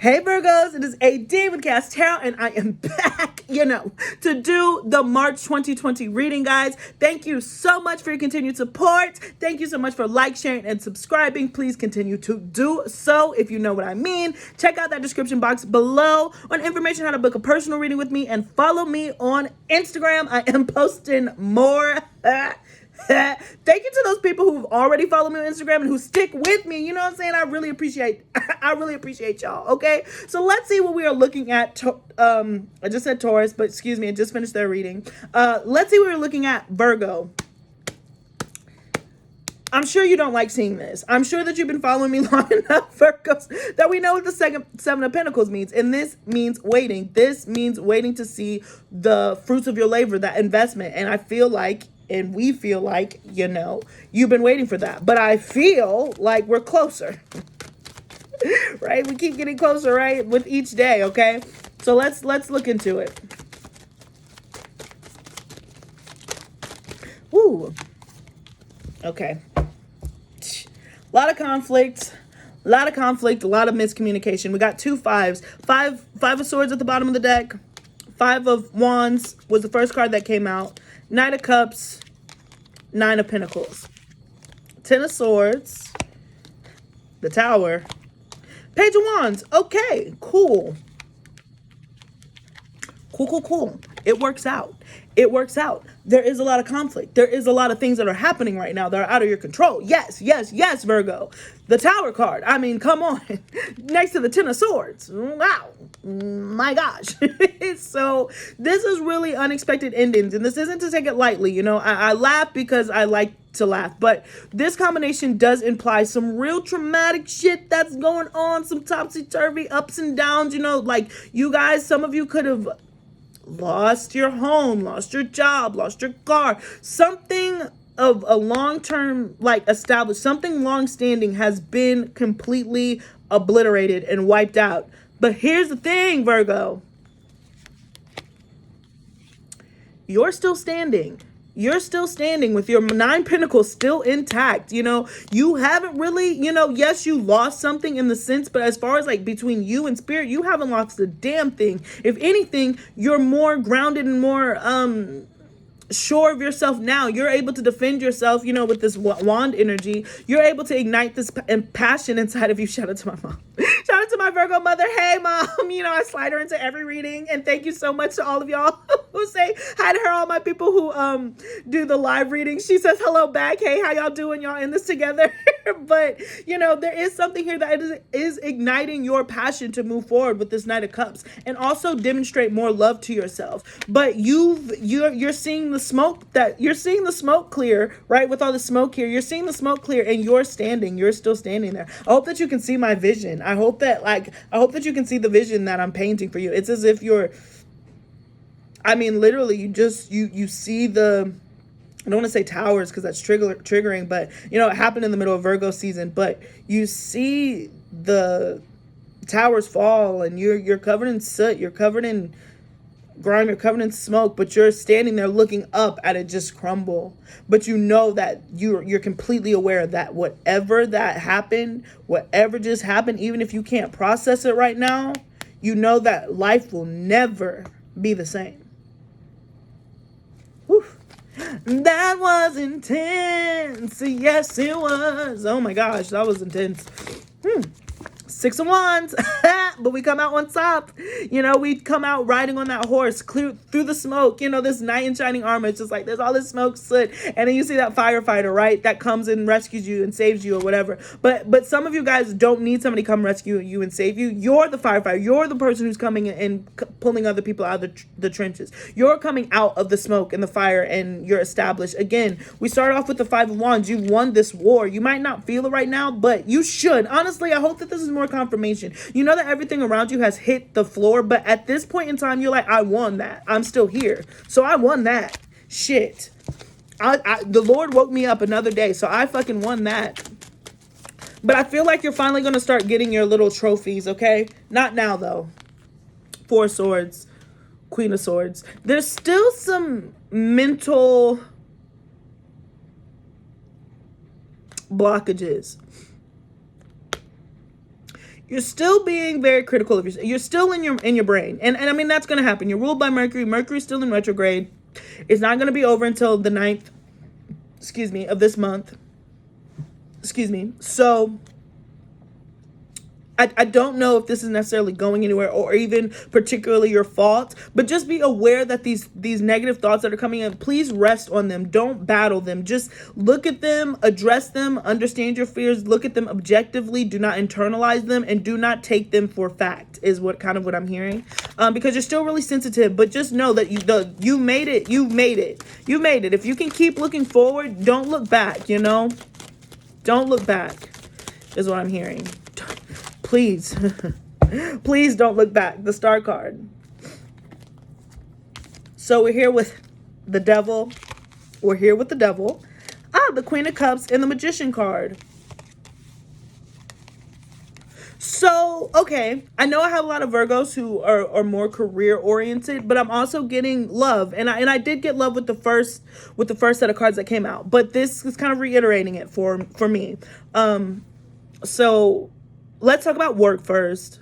Hey Virgos, it is AD with Kayxztarot Tarot, and I am back, to do the March 2020 reading, guys. Thank you so much for your continued support. Thank you so much for sharing, and subscribing. Please continue to do so if you know what I mean. Check out that description box below on information how to book a personal reading with me, and follow me on Instagram. I am posting more. Thank you to those people who've already followed me on Instagram and who stick with me. You know what I'm saying? I really appreciate y'all. Okay, so let's see what we are looking at. I just said Taurus, but excuse me, I just finished their reading. Let's see what we're looking at. Virgo. I'm sure you don't like seeing this. I'm sure that you've been following me long enough, Virgos, that we know what the Seven of Pentacles means. And this means waiting. This means waiting to see the fruits of your labor, that investment. And I feel like, and we feel like, you've been waiting for that. But I feel like we're closer, right? We keep getting closer, right? With each day, okay? So let's look into it. Woo. Okay. A lot of conflict, a lot of miscommunication. We got two fives. Five of Swords at the bottom of the deck. Five of Wands was the first card that came out. Knight of Cups, Nine of Pentacles. Ten of Swords, the Tower. Page of Wands. Okay, cool. Cool. It works out. There is a lot of conflict. There is a lot of things that are happening right now that are out of your control. Yes, Virgo. The Tower card. I mean, come on. Next to the Ten of Swords. Wow. My gosh. So this is really unexpected endings. And this isn't to take it lightly. I laugh because I like to laugh. But this combination does imply some real traumatic shit that's going on. Some topsy-turvy ups and downs. Like you guys, some of you could have lost your home, lost your job, lost your car. Something of a long-term, established, something long-standing has been completely obliterated and wiped out. But here's the thing, Virgo. You're still standing. You're still standing with your Nine Pentacles still intact. You haven't really, yes, you lost something in the sense, but as far as between you and spirit, you haven't lost a damn thing. If anything, you're more grounded and more, sure of yourself now. You're able to defend yourself, with this wand energy. You're able to ignite this passion inside of you. Shout out to my mom. Shout out to my Virgo mother. Hey, mom. I slide her into every reading. And thank you so much to all of y'all who say hi to her. All my people who do the live readings. She says hello back. Hey, how y'all doing? Y'all in this together? But, there is something here that is igniting your passion to move forward with this Knight of Cups. And also demonstrate more love to yourself. But you're seeing the smoke clear, right? With all the smoke here, you're seeing the smoke clear, and you're still standing there. I hope that you can see my vision. I hope that you can see the vision that I'm painting for you. It's as if literally you see the, I don't want to say towers because that's triggering, but it happened in the middle of Virgo season, but you see the towers fall, and you're covered in soot, you're covered in grime, you're covered in smoke, but you're standing there looking up at it just crumble. But you know that you're completely aware that whatever just happened, even if you can't process it right now, you know that life will never be the same. Whew. That was intense. Yes, it was. Oh my gosh, that was intense. Six of Wands, but we come out on top. We come out riding on that horse, clear through the smoke. This knight in shining armor. It's just there's all this smoke, soot, and then you see that firefighter, right? That comes and rescues you and saves you or whatever. But some of you guys don't need somebody to come rescue you and save you. You're the firefighter. You're the person who's coming and pulling other people out of the trenches. You're coming out of the smoke and the fire, and you're established. Again, we start off with the Five of Wands. You won this war. You might not feel it right now, but you should. Honestly, I hope that this is more confirmation. That everything around you has hit the floor, but at this point in time, you're like, I won that. I'm still here. So I won that. Shit. The Lord woke me up another day, so I fucking won that. But I feel like you're finally going to start getting your little trophies, okay? Not now, though. Four of Swords, Queen of Swords. There's still some mental blockages. You're still being very critical of yourself. You're still in your brain. And I mean, that's going to happen. You're ruled by Mercury. Mercury's still in retrograde. It's not going to be over until the 9th, of this month. So I don't know if this is necessarily going anywhere or even particularly your fault, but just be aware that these negative thoughts that are coming in, please rest on them. Don't battle them. Just look at them, address them, understand your fears, look at them objectively. Do not internalize them and do not take them for fact is what I'm hearing. Because you're still really sensitive, but just know that you made it. You made it. You made it. If you can keep looking forward, don't look back, Don't look back is what I'm hearing. Please, please don't look back. The Star card. So we're here with the Devil. We're here with the Devil. The Queen of Cups and the Magician card. So, okay, I know I have a lot of Virgos who are more career oriented, but I'm also getting love. And I did get love with the first set of cards that came out, but this is kind of reiterating it for me. So let's talk about work first.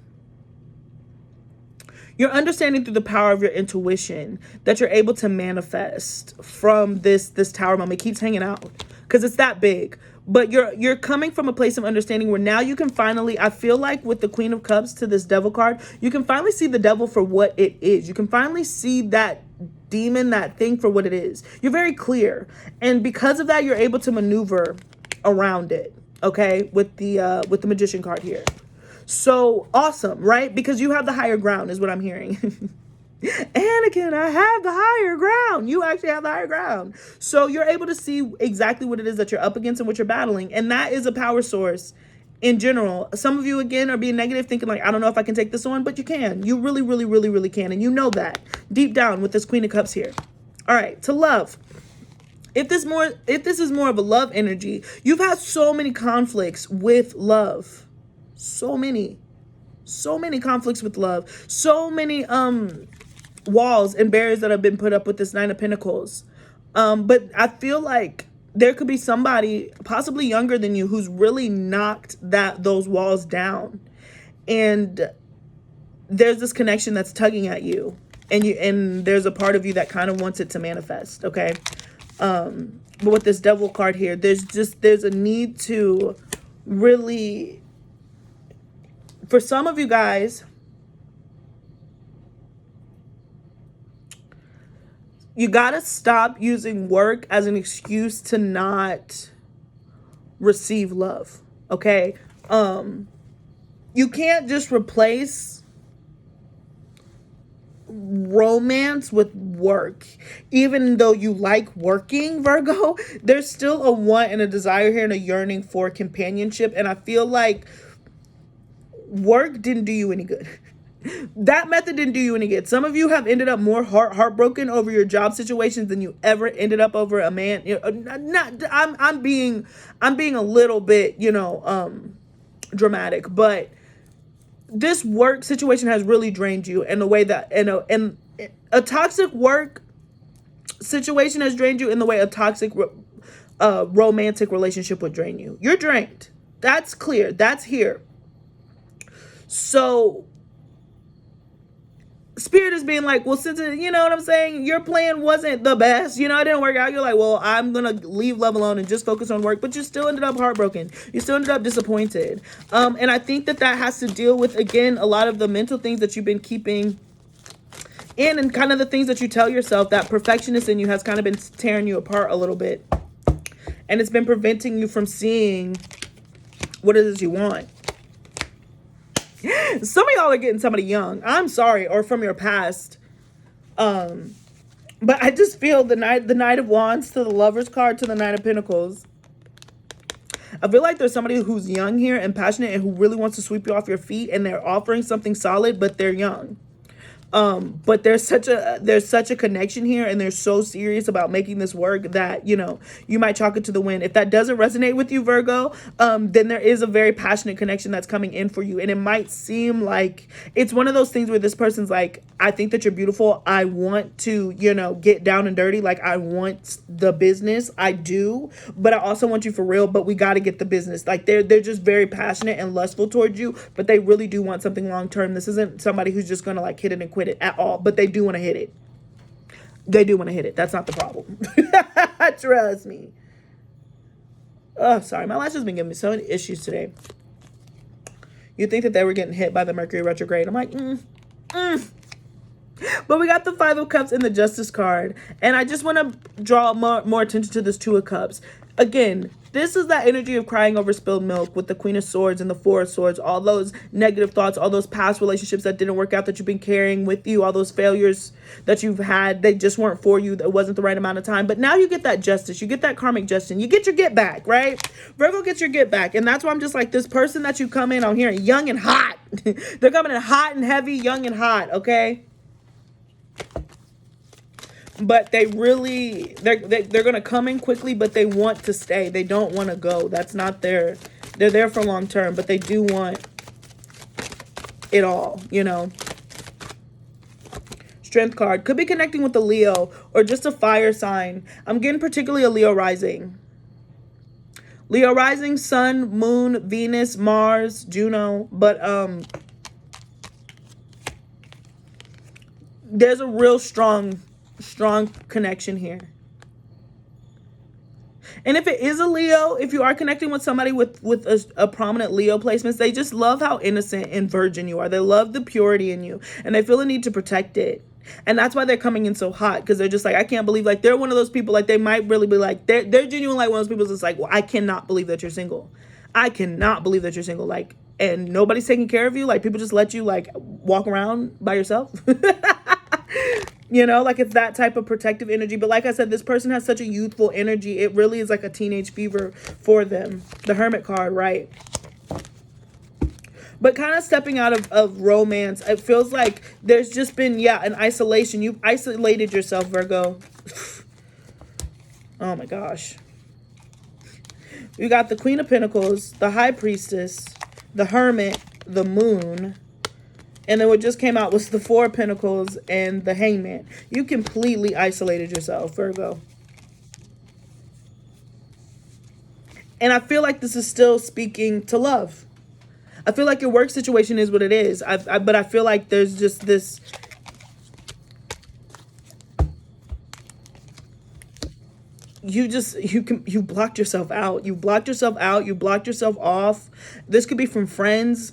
You're understanding through the power of your intuition that you're able to manifest from this Tower moment. It keeps hanging out because it's that big. But you're coming from a place of understanding where now you can finally, I feel like with the Queen of Cups to this Devil card, you can finally see the devil for what it is. You can finally see that demon, that thing for what it is. You're very clear. And because of that, you're able to maneuver around it. Okay, with the Magician card here. So awesome, right? Because you have the higher ground is what I'm hearing. Anakin, I have the higher ground. You actually have the higher ground. So you're able to see exactly what it is that you're up against and what you're battling. And that is a power source in general. Some of you, again, are being negative, thinking like, I don't know if I can take this on, but you can. You really, really, really, really can. And you know that deep down with this Queen of Cups here. All right, to love. If this is more of a love energy, you've had so many conflicts with love. So many conflicts with love. So many walls and barriers that have been put up with this Nine of Pentacles. But I feel like there could be somebody possibly younger than you who's really knocked those walls down. And there's this connection that's tugging at you. And there's a part of you that kind of wants it to manifest, okay? But with this Devil card here, there's a need to really, for some of you guys, you gotta stop using work as an excuse to not receive love, okay? You can't just replace romance with work. Even though you like working, Virgo, there's still a want and a desire here and a yearning for companionship. And I feel like work didn't do you any good. That method didn't do you any good. Some of you have ended up more heartbroken over your job situations than you ever ended up over a man. I'm being a little bit, dramatic, but this work situation has really drained you in a way that, and a toxic work situation has drained you in the way a toxic romantic relationship would drain you. You're drained. That's clear. That's here. So Spirit is being like, well, since you know what I'm saying, your plan wasn't the best, it didn't work out. You're like, well, I'm gonna leave love alone and just focus on work, but you still ended up heartbroken. You still ended up disappointed. And I think that has to deal with, again, a lot of the mental things that you've been keeping in, and kind of the things that you tell yourself. That perfectionist in you has kind of been tearing you apart a little bit, and it's been preventing you from seeing what it is you want. Some of y'all are getting somebody young. I'm sorry, or from your past. But I just feel the Knight of Wands to the Lover's card to the Nine of Pentacles. I feel like there's somebody who's young here and passionate and who really wants to sweep you off your feet, and they're offering something solid, but they're young. But there's such a connection here, and they're so serious about making this work that, you know, you might chalk it to the wind. If that doesn't resonate with you, Virgo, then there is a very passionate connection that's coming in for you. And it might seem like it's one of those things where this person's like, I think that you're beautiful. I want to, you know, get down and dirty. Like, I want the business. I do, but I also want you for real, but we got to get the business. Like, they're just very passionate and lustful towards you, but they really do want something long term. This isn't somebody who's just going to like hit it and quit it at all, but they do want to hit it. They do want to hit it. That's not the problem. Trust me. Oh, sorry. My lash has been giving me so many issues today. You think that they were getting hit by the Mercury retrograde. I'm like, But we got the Five of Cups and the Justice card. And I just want to draw more attention to this Two of Cups. Again, this is that energy of crying over spilled milk with the Queen of Swords and the Four of Swords. All those negative thoughts, all those past relationships that didn't work out that you've been carrying with you, all those failures that you've had, they just weren't for you. It wasn't the right amount of time. But now you get that justice. You get that karmic justice. You get your get back, right? Virgo gets your get back. And that's why I'm just like, this person that you come in on here young and hot. They're coming in hot and heavy, young and hot, okay? But they really, they're going to come in quickly, but they want to stay. They don't want to go. That's not they're there for long term, but they do want it all, you know. Strength card. Could be connecting with the Leo or just a fire sign. I'm getting particularly a Leo rising. Leo rising, Sun, Moon, Venus, Mars, Juno. But there's a real strong connection here. And if it is a Leo, if you are connecting with somebody with a prominent Leo placements, they just love how innocent and virgin you are. They love the purity in you, and they feel a need to protect it. And that's why they're coming in so hot, because they're just like, I can't believe, like, they're one of those people, like, they might really be like, they're genuinely like one of those people that's like, well, I cannot believe that you're single. I cannot believe that you're single. Like, and nobody's taking care of you. Like, people just let you, like, walk around by yourself. You know, like, it's that type of protective energy. But like I said, this person has such a youthful energy. It really is like a teenage fever for them. The Hermit card, right? But kind of stepping out of romance, it feels like there's just been, an isolation. You've isolated yourself, Virgo. Oh my gosh. You got the Queen of Pentacles, the High Priestess, the Hermit, the Moon. And then what just came out was the Four of Pentacles and the Hangman. You completely isolated yourself, Virgo. And I feel like this is still speaking to love. I feel like your work situation is what it is. But I feel like there's just this... You blocked yourself out. You blocked yourself out. You blocked yourself off. This could be from friends.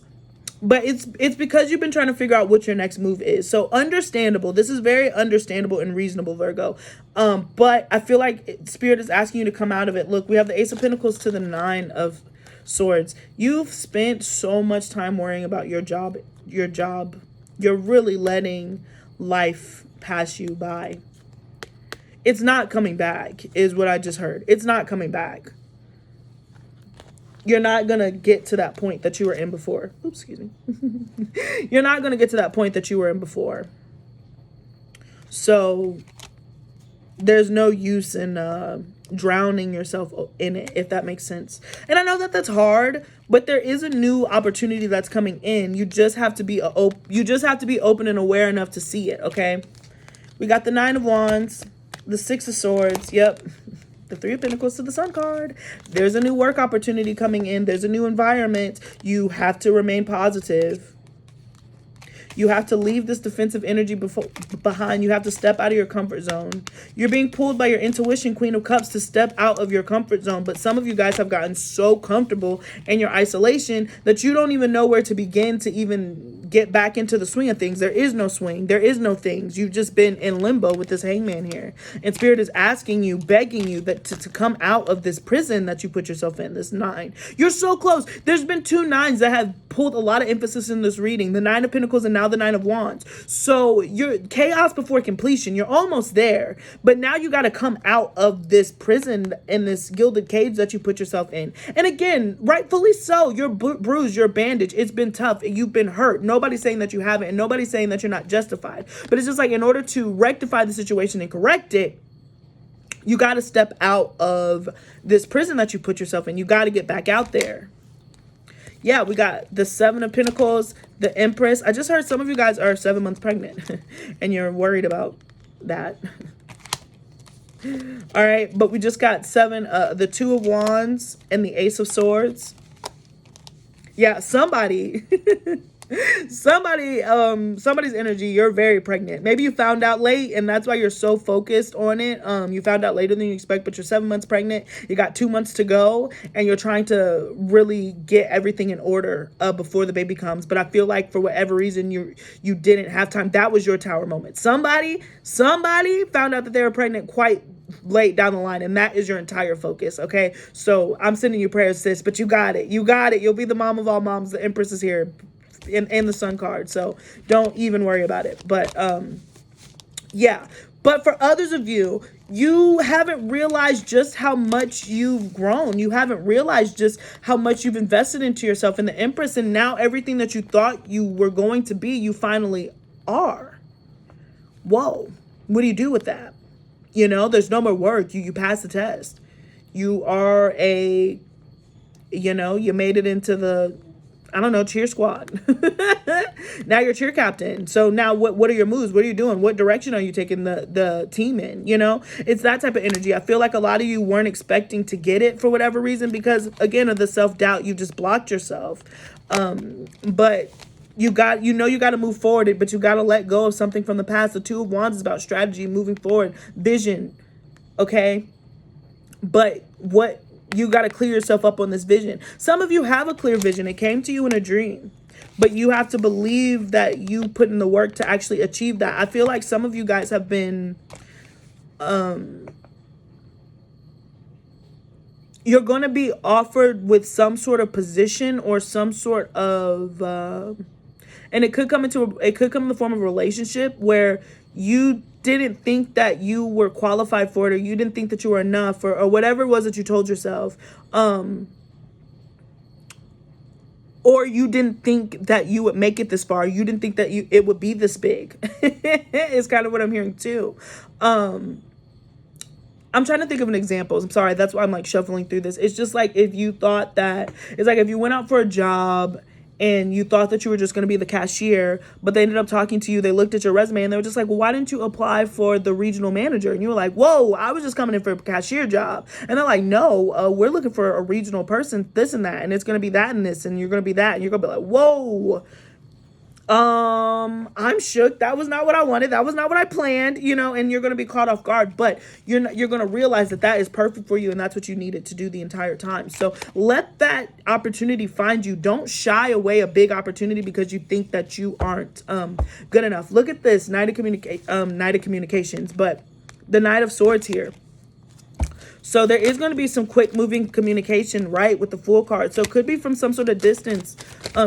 But it's because you've been trying to figure out what your next move is. So understandable. This is very understandable and reasonable, Virgo. But I feel like Spirit is asking you to come out of it. Look, we have the Ace of Pentacles to the Nine of Swords. You've spent so much time worrying about your job. You're really letting life pass you by. It's not coming back, is what I just heard. It's not coming back. You're not going to get to that point that you were in before. Oops, excuse me. You're not going to get to that point that you were in before. So there's no use in drowning yourself in it, if that makes sense. And I know that that's hard, but there is a new opportunity that's coming in. You just have to be open and aware enough to see it, okay? We got the Nine of Wands, the Six of Swords. Yep. The Three of Pentacles to the Sun card. There's a new work opportunity coming in. There's a new environment. You have to remain positive. You have to leave this defensive energy behind. You have to step out of your comfort zone. You're being pulled by your intuition, Queen of Cups, to step out of your comfort zone. But some of you guys have gotten so comfortable in your isolation that you don't even know where to begin to even get back into the swing of things. There is no swing. There is no things. You've just been in limbo with this Hangman here. And Spirit is asking you, begging you that to come out of this prison that you put yourself in, this Nine. You're so close. There's been two nines that have pulled a lot of emphasis in this reading. The Nine of Pentacles and now the Nine of Wands. So you're chaos before completion. You're almost there, but now you got to come out of this prison in this gilded cage that you put yourself in. And again, rightfully so. You're bruised, you're bandaged. It's been tough. You've been hurt. Nobody's saying that you haven't, and nobody's saying that you're not justified. But it's just like, in order to rectify the situation and correct it, you got to step out of this prison that you put yourself in. You got to get back out there. Yeah, we got the Seven of Pentacles, the Empress. I just heard some of you guys are 7 months pregnant and you're worried about that. All right, but we just got the Two of Wands and the Ace of Swords. Yeah, somebody's energy, you're very pregnant. Maybe you found out late and that's why you're so focused on it. You found out later than you expect, but you're 7 months pregnant. You got 2 months to go and you're trying to really get everything in order before the baby comes. But I feel like for whatever reason, you didn't have time. That was your tower moment. Somebody found out that they were pregnant quite late down the line, and that is your entire focus. Okay, so I'm sending you prayers, sis, but you got it. You'll be the mom of all moms. The Empress is here in the Sun card, so don't even worry about it. But yeah, but for others of you, you haven't realized just how much you've grown. You haven't realized just how much you've invested into yourself in the Empress, and now everything that you thought you were going to be, you finally are. Whoa, what do you do with that? You know, there's no more work. You pass the test. You are you made it into the, I don't know, cheer squad. Now you're cheer captain. So now what are your moves? What are you doing? What direction are you taking the team in? You know, it's that type of energy. I feel like a lot of you weren't expecting to get it for whatever reason, because again, of the self-doubt, you just blocked yourself. But you got to move forward, but you got to let go of something from the past. The Two of Wands is about strategy, moving forward, vision. Okay. But you got to clear yourself up on this vision. Some of you have a clear vision. It came to you in a dream, but you have to believe that you put in the work to actually achieve that. I feel like some of you guys have been, you're going to be offered with some sort of position or some sort of, and it could come in the form of a relationship where you didn't think that you were qualified for it, or you didn't think that you were enough, or whatever it was that you told yourself. Or you didn't think that you would make it this far. You didn't think that it would be this big. It's kind of what I'm hearing too. I'm trying to think of an example. I'm sorry. That's why I'm like shuffling through this. It's just like if you thought that, it's like if you went out for a job and you thought that you were just going to be the cashier, but they ended up talking to you. They looked at your resume and they were just like, well, why didn't you apply for the regional manager? And you were like, whoa, I was just coming in for a cashier job. And they're like, no, we're looking for a regional person, this and that. And it's going to be that and this, and you're going to be that. And you're going to be like, whoa, I'm shook. That was not what I wanted. That was not what I planned, you know, and you're going to be caught off guard, but you're going to realize that that is perfect for you. And that's what you needed to do the entire time. So let that opportunity find you. Don't shy away a big opportunity because you think that you aren't, good enough. Look at this Knight of Communications, but the Knight of Swords here. So there is going to be some quick moving communication, right, with the Fool card. So it could be from some sort of distance,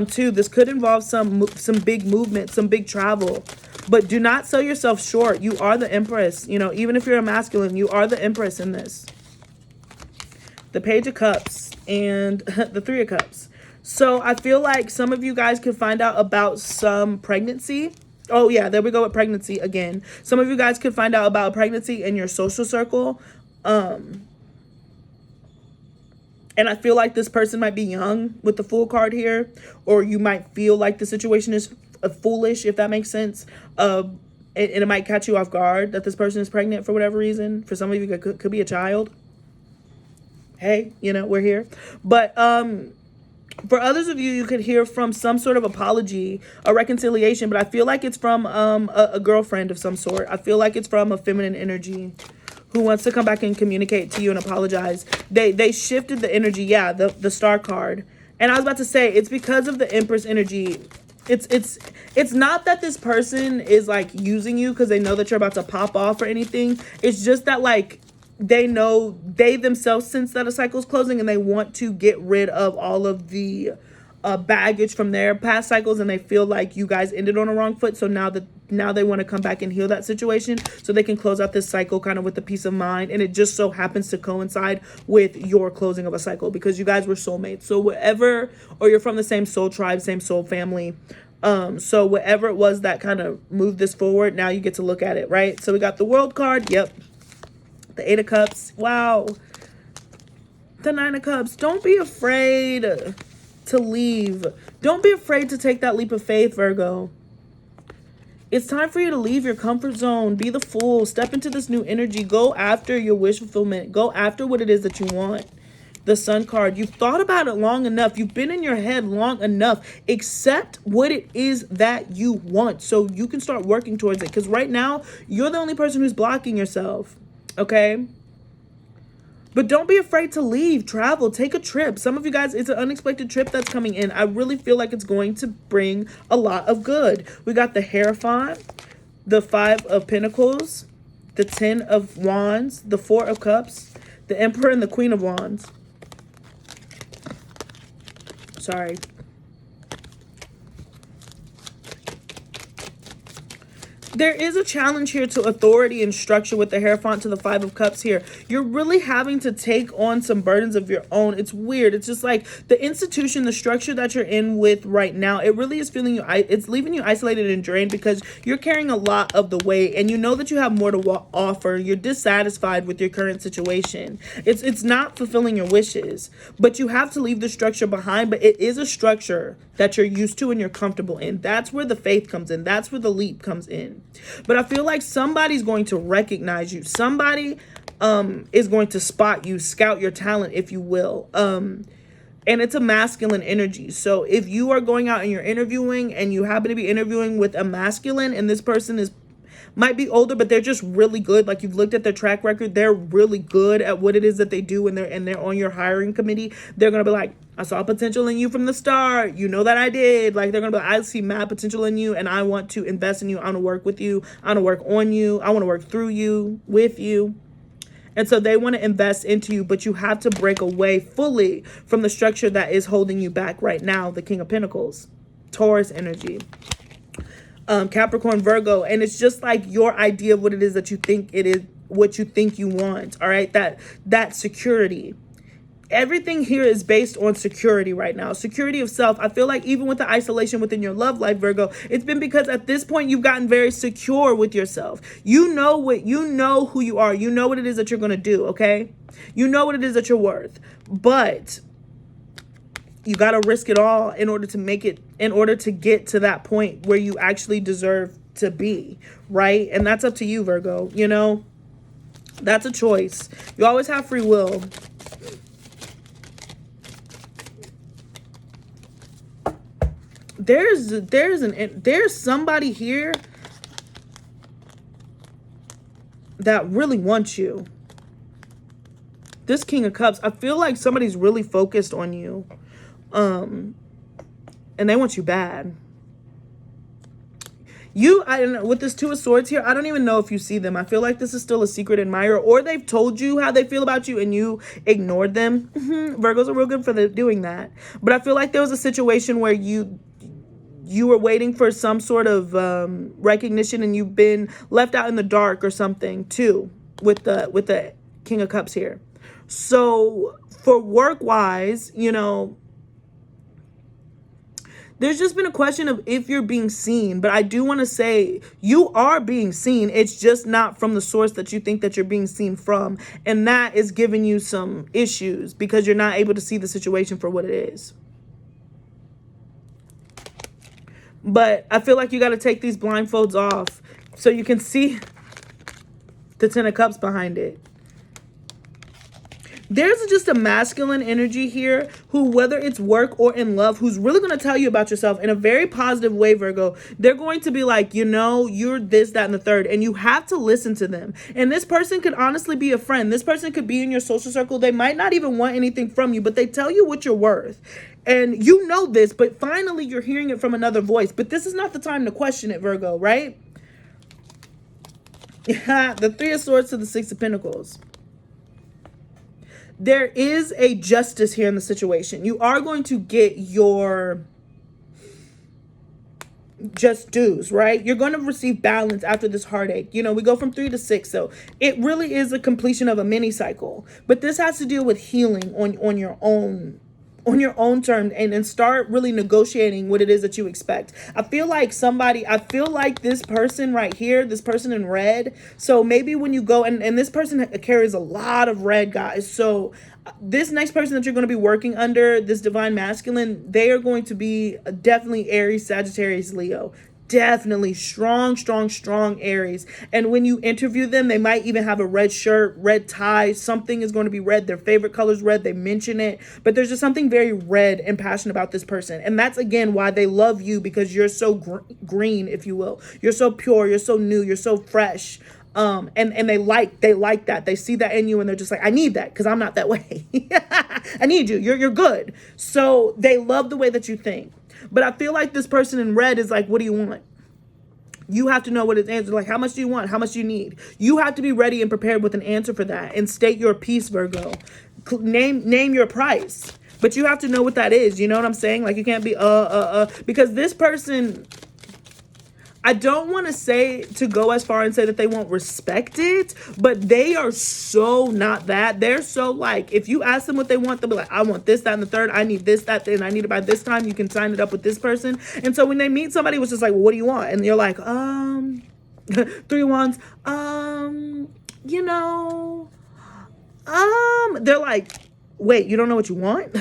too. This could involve some big movement, some big travel. But do not sell yourself short. You are the Empress. You know, even if you're a masculine, you are the Empress in this. The Page of Cups and the Three of Cups. So I feel like some of you guys could find out about some pregnancy. Oh, yeah, there we go with pregnancy again. Some of you guys could find out about pregnancy in your social circle. And I feel like this person might be young with the Fool card here, or you might feel like the situation is foolish, if that makes sense. And it might catch you off guard that this person is pregnant for whatever reason. For some of you, it could be a child. Hey, you know, we're here. But for others of you, you could hear from some sort of apology, a reconciliation, but I feel like it's from a girlfriend of some sort. I feel like it's from a feminine energy who wants to come back and communicate to you and apologize. They shifted the energy. Yeah, the Star card. And I was about to say, it's because of the Empress energy. It's not that this person is like using you because they know that you're about to pop off or anything. It's just that like they themselves sense that a cycle is closing and they want to get rid of all of the baggage from their past cycles, and they feel like you guys ended on a wrong foot. So now they want to come back and heal that situation so they can close out this cycle kind of with the peace of mind. And it just so happens to coincide with your closing of a cycle because you guys were soulmates. So whatever, or you're from the same soul tribe, same soul family. So whatever it was that kind of moved this forward, now you get to look at it, right? So we got the World card. Yep. The 8 of Cups. Wow. The 9 of Cups. Don't be afraid to leave. Don't be afraid to take that leap of faith, Virgo. It's time for you to leave your comfort zone. Be the fool. Step into this new energy. Go after your wish fulfillment. Go after what it is that you want. The Sun card. You've thought about it long enough. You've been in your head long enough. Accept what it is that you want so you can start working towards it. Because right now, you're the only person who's blocking yourself. Okay? But don't be afraid to leave, travel, take a trip. Some of you guys, it's an unexpected trip that's coming in. I really feel like it's going to bring a lot of good. We got the Hierophant, the 5 of Pentacles, the 10 of Wands, the 4 of Cups, the Emperor, and the Queen of Wands. Sorry. There is a challenge here to authority and structure with the Hierophant to the 5 of Cups here. You're really having to take on some burdens of your own. It's weird. It's just like the institution, the structure that you're in with right now, it really is feeling you, it's leaving you isolated and drained because you're carrying a lot of the weight and you know that you have more to offer. You're dissatisfied with your current situation. It's not fulfilling your wishes, but you have to leave the structure behind, but it is a structure that you're used to and you're comfortable in. That's where the faith comes in. That's where the leap comes in. But I feel like somebody's going to recognize you. Somebody is going to spot you, scout your talent, if you will. And it's a masculine energy. So if you are going out and you're interviewing and you happen to be interviewing with a masculine and this person might be older, but they're just really good. Like you've looked at their track record. They're really good at what it is that they do when they're on your hiring committee. They're going to be like, I saw potential in you from the start. You know that I did. Like they're going to be like, I see mad potential in you and I want to invest in you. I want to work with you. I want to work on you. I want to work through you, with you. And so they want to invest into you, but you have to break away fully from the structure that is holding you back right now. The King of Pentacles, Taurus energy. Capricorn, Virgo, and it's just like your idea of what it is that you think it is, what you think you want. All right, that security. Everything here is based on security right now. Security of self. I feel like even with the isolation within your love life, Virgo, it's been because at this point you've gotten very secure with yourself. You know who you are. You know what it is that you're going to do, okay? You know what it is that you're worth. But you got to risk it all in order to get to that point where you actually deserve to be, right? And that's up to you, Virgo. You know, that's a choice. You always have free will. There's somebody here that really wants you. This King of Cups, I feel like somebody's really focused on you. And they want you bad. I don't know, with this 2 of Swords here, I don't even know if you see them. I feel like this is still a secret admirer, or they've told you how they feel about you and you ignored them. Virgos are real good for doing that. But I feel like there was a situation where you were waiting for some sort of recognition and you've been left out in the dark or something too with the King of Cups here. So for work-wise, you know, there's just been a question of if you're being seen, but I do want to say you are being seen. It's just not from the source that you think that you're being seen from. And that is giving you some issues because you're not able to see the situation for what it is. But I feel like you got to take these blindfolds off so you can see the 10 of Cups behind it. There's just a masculine energy here who, whether it's work or in love, who's really going to tell you about yourself in a very positive way, Virgo. They're going to be like, you know, you're this, that, and the third, and you have to listen to them. And this person could honestly be a friend. This person could be in your social circle. They might not even want anything from you, but they tell you what you're worth. And you know this, but finally you're hearing it from another voice. But this is not the time to question it, Virgo, right? The 3 of Swords to the 6 of Pentacles. there is a justice here in the situation. You are going to get your just dues, right? You're going to receive balance after this heartache. You know, we go from 3 to 6, so it really is a completion of a mini cycle. But this has to deal with healing on your own terms, and start really negotiating what it is that you expect. I feel like this person right here, this person in red. So maybe when you go, and this person carries a lot of red, guys. So this next person that you're going to be working under, this divine masculine, they are going to be definitely Aries, Sagittarius, Leo. Definitely strong Aries. And when you interview them, they might even have a red shirt, red tie. Something is going to be red. Their favorite color is red. They mention it. But there's just something very red and passionate about this person. And that's, again, why they love you, because you're so green, if you will. You're so pure. You're so new. You're so fresh. And they like that. They see that in you, and they're just like, I need that, because I'm not that way. I need you. You're good. So they love the way that you think. But I feel like this person in red is like, what do you want? You have to know what his answer is. Like, how much do you want? How much do you need? You have to be ready and prepared with an answer for that, and state your piece, Virgo. Name your price. But you have to know what that is. You know what I'm saying? Like, you can't be because this person, I don't want to say to go as far and say that they won't respect it, but they are so not that. They're so like, if you ask them what they want, they'll be like, I want this, that, and the third. I need this, that, and I need it by this time. You can sign it up with this person. And so when they meet somebody who's just like, well, what do you want? And you're like, 3 wands, you know, they're like, wait, you don't know what you want?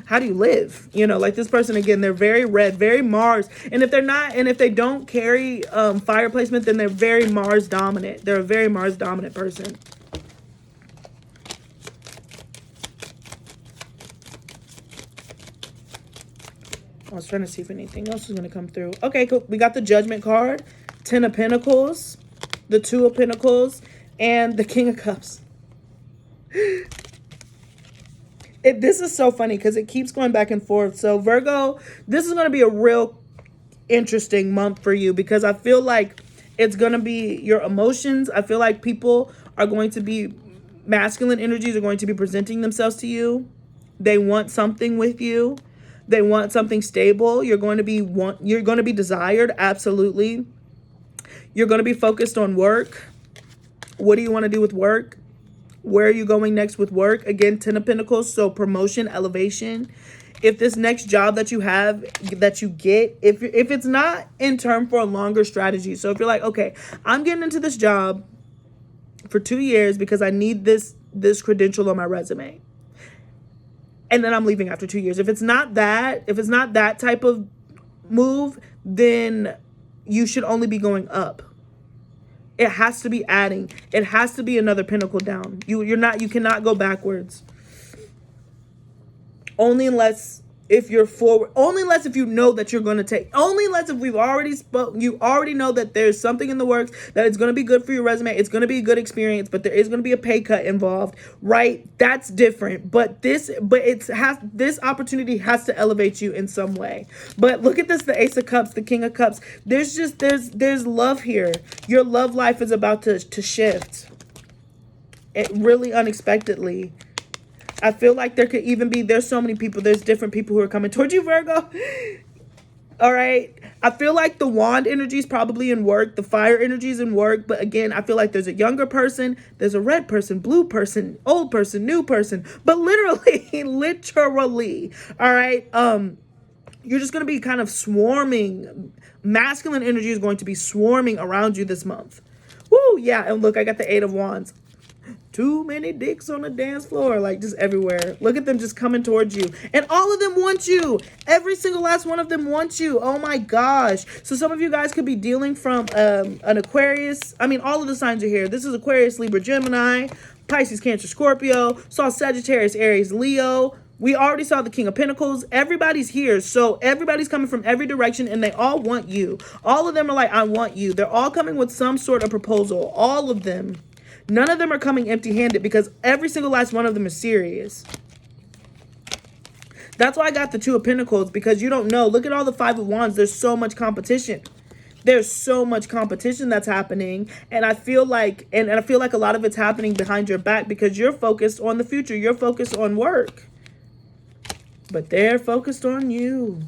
How do you live? You know, like this person, again, they're very red, very Mars. And if they're not, and if they don't carry fire placement, then they're very Mars dominant. They're a very Mars dominant person. I was trying to see if anything else was going to come through. Okay, cool. We got the Judgment card, 10 of Pentacles, the 2 of Pentacles, and the King of Cups. This is so funny because it keeps going back and forth. So Virgo, this is going to be a real interesting month for you, because I feel like it's going to be your emotions. I feel like people are going to be, masculine energies are going to be presenting themselves to you. They want something with you. They want something stable. You're going to be desired. Absolutely. You're going to be focused on work. What do you want to do with work? Where are you going next with work? Again, 10 of Pentacles, so promotion, elevation. If this next job that you have, that you get, if it's not in term for a longer strategy. So if you're like, okay, I'm getting into this job for 2 years because I need this credential on my resume, and then I'm leaving after 2 years. If it's not that type of move, then you should only be going up. It has to be adding. It has to be another pinnacle down. You cannot go backwards. Only unless if you're forward. Only unless if you know that you're going to take. Only unless if we've already spoken. You already know that there's something in the works, that it's going to be good for your resume. It's going to be a good experience, but there is going to be a pay cut involved, right? That's different. But this opportunity has to elevate you in some way. But look at this, the Ace of Cups, the King of Cups. There's love here. Your love life is about to shift. It really unexpectedly. I feel like there could even be, there's so many people, there's different people who are coming towards you, Virgo. All right. I feel like the wand energy is probably in work. The fire energy is in work. But again, I feel like there's a younger person. There's a red person, blue person, old person, new person. But literally. All right. You're just going to be kind of swarming. Masculine energy is going to be swarming around you this month. Woo. Yeah. And look, I got the 8 of Wands. Too many dicks on the dance floor, like just everywhere. Look at them just coming towards you. And all of them want you. Every single last one of them wants you. Oh my gosh. So some of you guys could be dealing from an Aquarius. I mean, all of the signs are here. This is Aquarius, Libra, Gemini, Pisces, Cancer, Scorpio. Saw Sagittarius, Aries, Leo. We already saw the King of Pentacles. Everybody's here. So everybody's coming from every direction, and they all want you. All of them are like, I want you. They're all coming with some sort of proposal. All of them. None of them are coming empty-handed, because every single last one of them is serious. That's why I got the 2 of Pentacles, because you don't know. Look at all the 5 of Wands. There's so much competition. there's so much competition that's happening, and I feel like and I feel like a lot of it's happening behind your back because you're focused on the future, you're focused on work, but they're focused on you.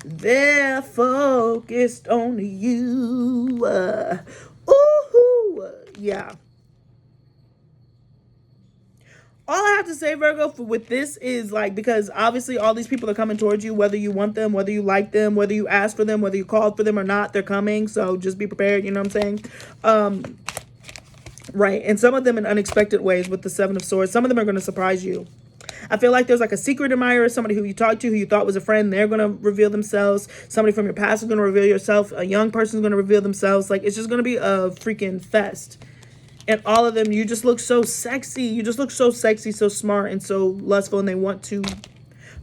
They're focused on you. Ooh, yeah. All I have to say, Virgo, with this is like, because obviously all these people are coming towards you, whether you want them, whether you like them, whether you ask for them, whether you called for them or not, they're coming. So just be prepared. You know what I'm saying? Right. And some of them in unexpected ways with the Seven of Swords. Some of them are going to surprise you. I feel like there's like a secret admirer, somebody who you talked to, who you thought was a friend. They're going to reveal themselves. Somebody from your past is going to reveal yourself. A young person is going to reveal themselves. Like, it's just going to be a freaking fest. And all of them, you just look so sexy. You just look so sexy, so smart, and so lustful, and they want to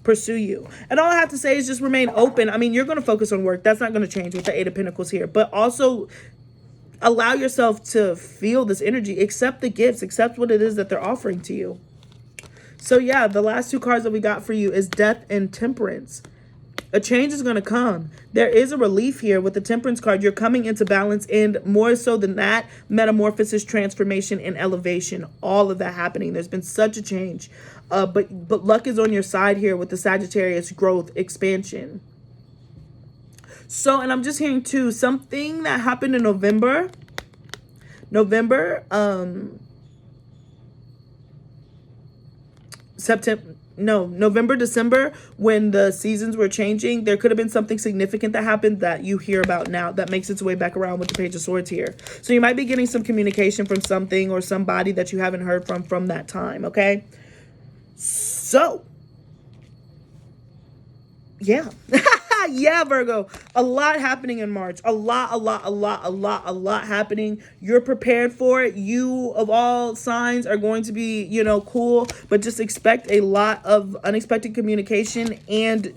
pursue you. And all I have to say is just remain open. I mean, you're going to focus on work. That's not going to change with the Eight of Pentacles here. But also allow yourself to feel this energy. Accept the gifts. Accept what it is that they're offering to you. So yeah, the last two cards that we got for you is Death and Temperance. A change is going to come. There is a relief here with the Temperance card. You're coming into balance, and more so than that, metamorphosis, transformation, and elevation. All of that happening. There's been such a change. But luck is on your side here with the Sagittarius, growth, expansion. So, and I'm just hearing too, something that happened in November, December, when the seasons were changing. There could have been something significant that happened that you hear about now that makes its way back around with the Page of Swords here. So you might be getting some communication from something or somebody that you haven't heard from that time, okay? So, yeah. Yeah, Virgo, a lot happening in March. A lot happening. You're prepared for it. You, of all signs, are going to be, you know, cool, but just expect a lot of unexpected communication and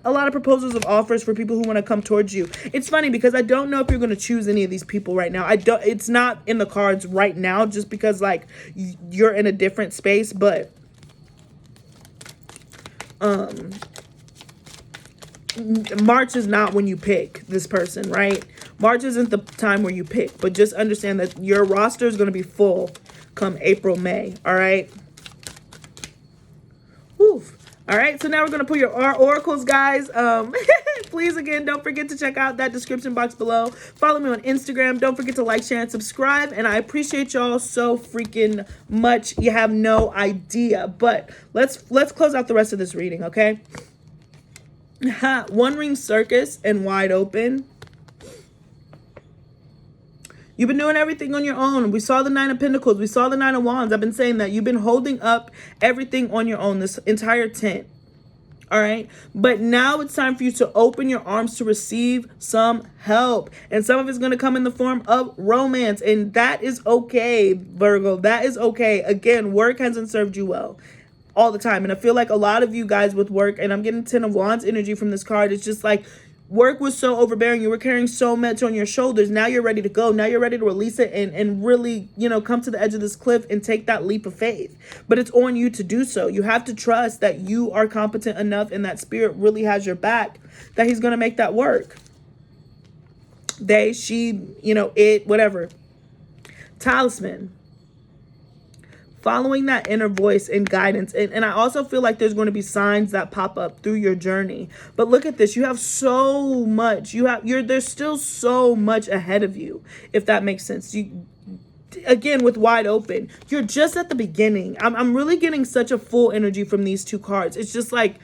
a lot of proposals of offers for people who want to come towards you. It's funny because I don't know if you're going to choose any of these people right now. It's not in the cards right now just because like you're in a different space, but March is not when you pick this person, right? March isn't the time where you pick, but just understand that your roster is going to be full come April, May. All right. Oof. All right. So now we're going to put our oracles, guys. Please, again, don't forget to check out that description box below. Follow me on Instagram. Don't forget to like, share, and subscribe. And I appreciate y'all so freaking much. You have no idea. But let's close out the rest of this reading, okay? One Ring Circus and Wide Open. You've been doing everything on your own. We saw the Nine of Pentacles. We saw the Nine of Wands. I've been saying that. You've been holding up everything on your own, this entire tent. All right. But now it's time for you to open your arms to receive some help. And some of it's going to come in the form of romance. And that is okay, Virgo. That is okay. Again, work hasn't served you well all the time. And I feel like a lot of you guys with work, and I'm getting 10 of Wands energy from this card. It's just like work was so overbearing. You were carrying so much on your shoulders. Now you're ready to go. Now you're ready to release it and really, you know, come to the edge of this cliff and take that leap of faith. But it's on you to do so. You have to trust that you are competent enough and that spirit really has your back, that he's going to make that work. They, she, you know, it, whatever. Talisman. Following that inner voice and guidance. And I also feel like there's going to be signs that pop up through your journey. But look at this. You have so much. There's still so much ahead of you, if that makes sense. Again, with Wide Open, you're just at the beginning. I'm really getting such a full energy from these two cards. It's just like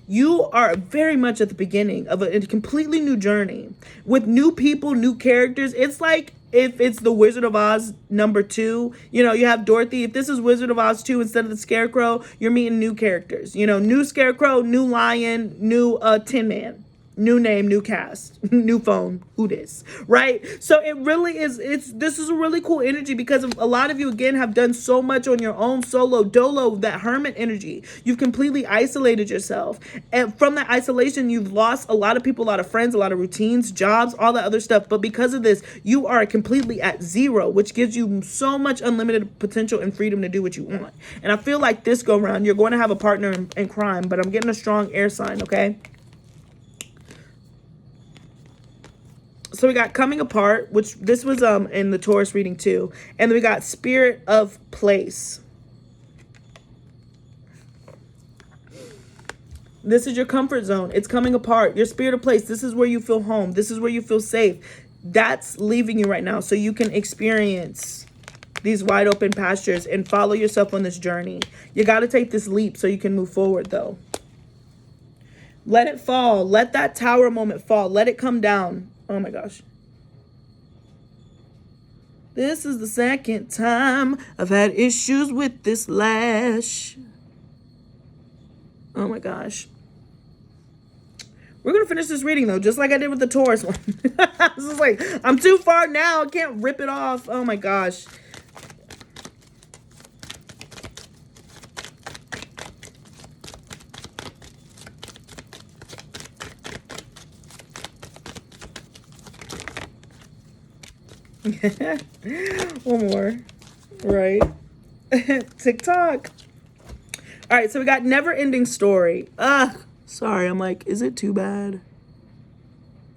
you are very much at the beginning of a completely new journey with new people, new characters. It's like if it's the Wizard of Oz #2, you know, you have Dorothy. If this is Wizard of Oz 2 instead of the Scarecrow, you're meeting new characters. You know, new Scarecrow, new Lion, new Tin Man. New name, new cast, new phone, who this, right? So it really is, this is a really cool energy because a lot of you, again, have done so much on your own, solo, dolo, that hermit energy. You've completely isolated yourself. And from that isolation, you've lost a lot of people, a lot of friends, a lot of routines, jobs, all that other stuff. But because of this, you are completely at zero, which gives you so much unlimited potential and freedom to do what you want. And I feel like this go round, you're going to have a partner in crime, but I'm getting a strong air sign, okay? So we got coming apart, which this was in the Taurus reading too. And then we got spirit of place. This is your comfort zone. It's coming apart. Your spirit of place. This is where you feel home. This is where you feel safe. That's leaving you right now so you can experience these wide open pastures and follow yourself on this journey. You got to take this leap so you can move forward though. Let it fall. Let that tower moment fall. Let it come down. Oh my gosh. This is the second time I've had issues with this lash. Oh my gosh. We're going to finish this reading, though, just like I did with the Taurus one. This is like, I'm too far now. I can't rip it off. Oh, my gosh. One more. Right. TikTok. All right, so we got never ending story. Sorry, I'm like, is it too bad?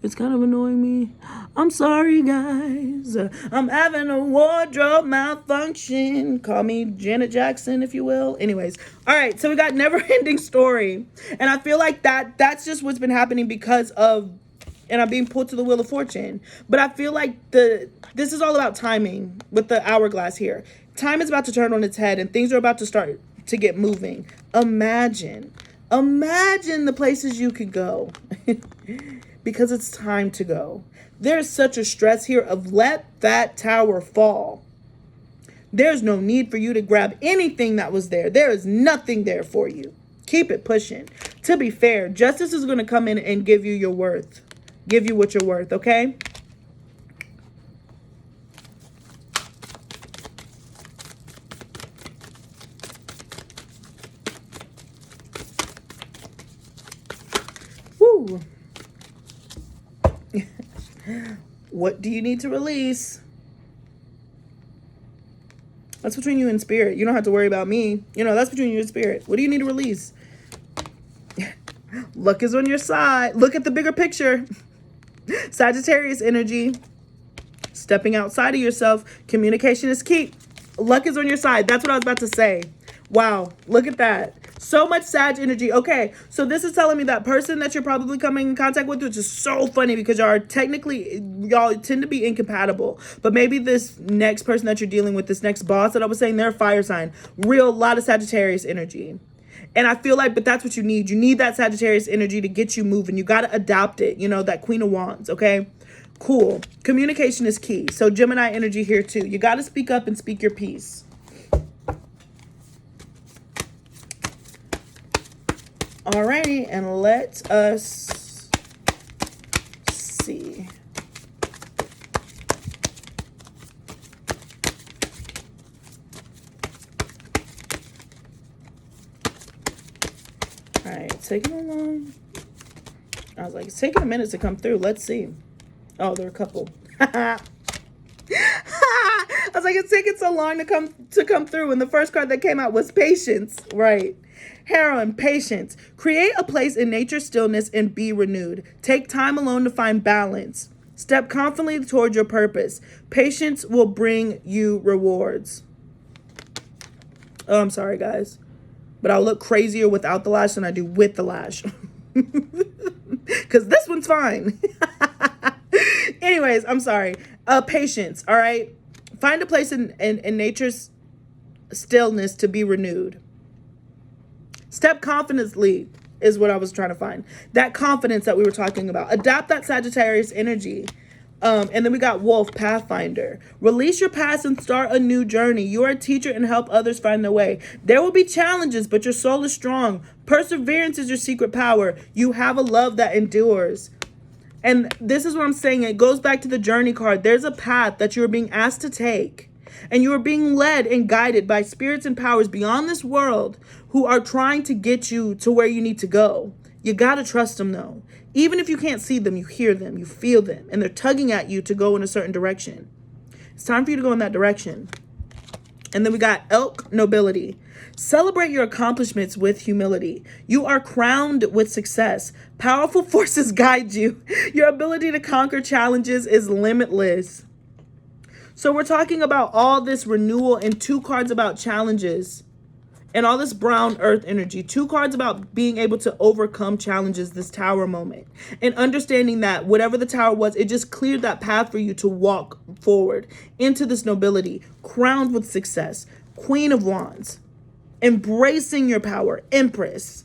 It's kind of annoying me. I'm sorry, guys. I'm having a wardrobe malfunction. Call me Janet Jackson, if you will. Anyways, all right, so we got never ending story. And I feel like that's just what's been happening because of, and I'm being pulled to the wheel of fortune. But I feel like this is all about timing with the hourglass here. Time is about to turn on its head and things are about to start to get moving. Imagine the places you could go because it's time to go. There's such a stress here of let that tower fall. There's no need for you to grab anything that was there. There is nothing there for you. Keep it pushing. To be fair, justice is going to come in and give you your worth. Give you what you're worth, okay? Woo. What do you need to release? That's between you and spirit. You don't have to worry about me. You know, that's between you and spirit. What do you need to release? Luck is on your side. Look at the bigger picture. Sagittarius energy. Stepping outside of yourself. Communication is key. Luck is on your side. That's what I was about to say. Wow. Look at that. So much Sag energy. Okay, so this is telling me that person that you're probably coming in contact with, which is so funny because y'all tend to be incompatible. But maybe this next person that you're dealing with, this next boss that I was saying, they're a fire sign. Lot of Sagittarius energy. And I feel like, but that's what you need. You need that Sagittarius energy to get you moving. You got to adopt it. You know, that Queen of Wands, okay? Cool. Communication is key. So Gemini energy here too. You got to speak up and speak your piece. Alrighty, and let us see. Alright, taking a long. I was like, it's taking a minute to come through. Let's see. Oh, there are a couple. I was like, it's taking so long to come through. And the first card that came out was patience. Right. Heroine, patience. Create a place in nature's stillness and be renewed. Take time alone to find balance. Step confidently toward your purpose. Patience will bring you rewards. Oh, I'm sorry, guys. But I'll look crazier without the lash than I do with the lash. Because this one's fine. Anyways, I'm sorry. Patience, all right? Find a place in nature's stillness to be renewed. Step confidently is what I was trying to find. That confidence that we were talking about. Adapt that Sagittarius energy. And then we got Wolf, Pathfinder. Release your past and start a new journey. You are a teacher and help others find their way. There will be challenges, but your soul is strong. Perseverance is your secret power. You have a love that endures. And this is what I'm saying. It goes back to the journey card. There's a path that you're being asked to take. And you are being led and guided by spirits and powers beyond this world who are trying to get you to where you need to go. You got to trust them, though. Even if you can't see them, you hear them, you feel them, and they're tugging at you to go in a certain direction. It's time for you to go in that direction. And then we got Elk, Nobility. Celebrate your accomplishments with humility. You are crowned with success. Powerful forces guide you. Your ability to conquer challenges is limitless. So we're talking about all this renewal and 2 cards about challenges and all this brown earth energy. 2 cards about being able to overcome challenges, this tower moment. And understanding that whatever the tower was, it just cleared that path for you to walk forward into this nobility, crowned with success. Queen of Wands. Embracing your power, Empress.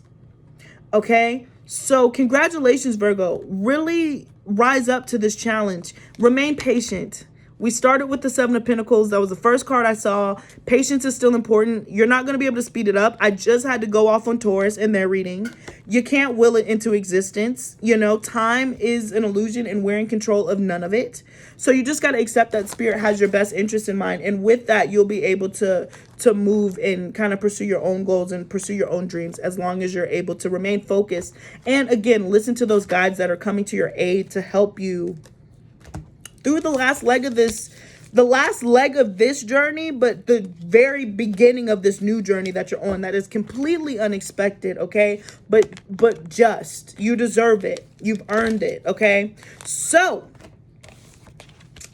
Okay, so congratulations, Virgo. Really rise up to this challenge. Remain patient. We started with the 7 of Pentacles. That was the first card I saw. Patience is still important. You're not going to be able to speed it up. I just had to go off on Taurus in their reading. You can't will it into existence. You know, time is an illusion and we're in control of none of it. So you just got to accept that Spirit has your best interest in mind. And with that, you'll be able to move and kind of pursue your own goals and pursue your own dreams as long as you're able to remain focused. And again, listen to those guides that are coming to your aid to help you through the last leg of this journey, but the very beginning of this new journey that you're on that is completely unexpected, okay? But just, you deserve it. You've earned it, okay? So,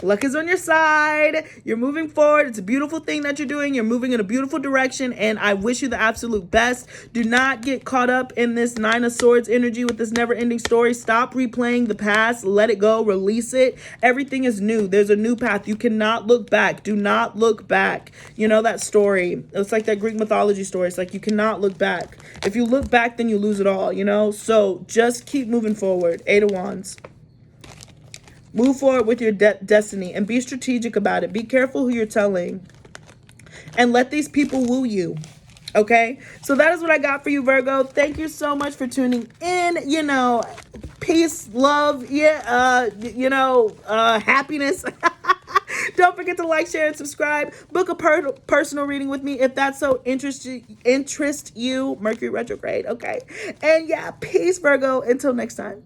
luck is on your side. You're moving forward. It's a beautiful thing that you're doing. You're moving in a beautiful direction, and I wish you the absolute best. Do not get caught up in this 9 of Swords energy with this never-ending story. Stop replaying the past. Let it go. Release it. Everything is new. There's a new path. You cannot look back. Do not look back. You know that story. It's like that Greek mythology story. It's like you cannot look back. If you look back, then you lose it all, you know? So just keep moving forward. 8 of Wands. Move forward with your destiny and be strategic about it. Be careful who you're telling. And let these people woo you. Okay? So that is what I got for you, Virgo. Thank you so much for tuning in. You know, peace, love, happiness. Don't forget to like, share, and subscribe. Book a personal reading with me if that's so interest you. Mercury retrograde. Okay? And yeah, peace, Virgo. Until next time.